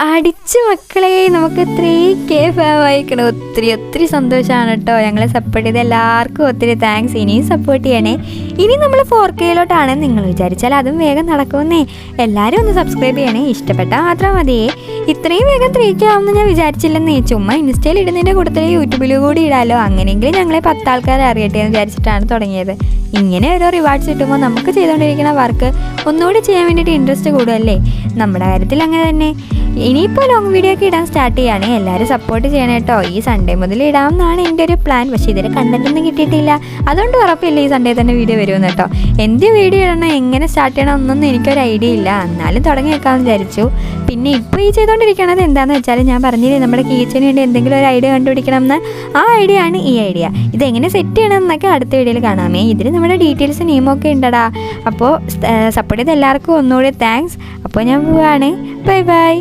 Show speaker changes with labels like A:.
A: അടിച്ച് മക്കളെ, നമുക്ക് 3K ഫാം വായിക്കണം. ഒത്തിരി സന്തോഷമാണ് കേട്ടോ. ഞങ്ങളെ സപ്പോർട്ട് ചെയ്ത് എല്ലാവർക്കും ഒത്തിരി താങ്ക്സ്. ഇനിയും സപ്പോർട്ട് ചെയ്യണേ. ഇനി നമ്മൾ 4Kയിലോട്ടാണ് നിങ്ങൾ വിചാരിച്ചാൽ അതും വേഗം നടക്കുമെന്നേ. എല്ലാവരും ഒന്ന് സബ്സ്ക്രൈബ് ചെയ്യണേ. ഇഷ്ടപ്പെട്ടാൽ മാത്രം മതിയേ. ഇത്രയും വേഗം 3K ആവുമെന്ന് ഞാൻ വിചാരിച്ചില്ലെന്നേ. ചുമ്മാ ഇൻസ്റ്റയിൽ ഇടുന്നതിൻ്റെ കൂട്ടത്തിൽ യൂട്യൂബിൽ കൂടി ഇടാമല്ലോ. അങ്ങനെയെങ്കിലും ഞങ്ങളെ 10 ആൾക്കാരെ അറിയട്ടെ എന്ന് വിചാരിച്ചിട്ടാണ് തുടങ്ങിയത്. ഇങ്ങനെ ഓരോ റിവാർഡ്സ് കിട്ടുമ്പോൾ നമുക്ക് ചെയ്തുകൊണ്ടിരിക്കുന്ന വർക്ക് ഒന്നുകൂടി ചെയ്യാൻ വേണ്ടിയിട്ട് ഇൻട്രസ്റ്റ് കൂടുമല്ലേ. നമ്മുടെ കാര്യത്തിൽ അങ്ങനെ തന്നെ. ഇനിയിപ്പോൾ ലോങ് വീഡിയോ ഒക്കെ ഇടാൻ സ്റ്റാർട്ട് ചെയ്യുകയാണ്. എല്ലാവരും സപ്പോർട്ട് ചെയ്യണം കേട്ടോ. ഈ സൺഡേ മുതൽ ഇടാമെന്നാണ് എൻ്റെ ഒരു പ്ലാൻ. പക്ഷേ ഇതുവരെ കണ്ടൻറ്റൊന്നും കിട്ടിയിട്ടില്ല. അതുകൊണ്ട് ഉറപ്പില്ല ഈ സൺഡേ തന്നെ വീഡിയോ വരുമെന്ന് കേട്ടോ. എന്ത് വീഡിയോ ഇടണം, എങ്ങനെ സ്റ്റാർട്ട് ചെയ്യണം എന്നൊന്നും എനിക്കൊരു ഐഡിയ ഇല്ല. എന്നാലും തുടങ്ങി വെക്കാമെന്ന് വിചാരിച്ചു. പിന്നെ ഇപ്പോൾ ഈ ചെയ്തുകൊണ്ടിരിക്കണത് എന്താണെന്ന് വെച്ചാൽ, ഞാൻ പറഞ്ഞില്ലേ നമ്മുടെ കിച്ചന് വേണ്ടി എന്തെങ്കിലും ഒരു ഐഡിയ കണ്ടുപിടിക്കണം എന്ന്. ആ ഐഡിയ ആണ് ഈ ഐഡിയ. ഇതെങ്ങനെ സെറ്റ് ചെയ്യണം എന്നൊക്കെ അടുത്ത വീഡിയോയിൽ കാണാമേ. ഇതിൽ നമ്മുടെ ഡീറ്റെയിൽസ് നെയിമൊക്കെ ഉണ്ടടാ. അപ്പോൾ സപ്പോർട്ട് ചെയ്ത് എല്ലാവർക്കും ഒന്നുകൂടി താങ്ക്സ്. അപ്പോൾ ഞാൻ പോവാണ്. Bye bye.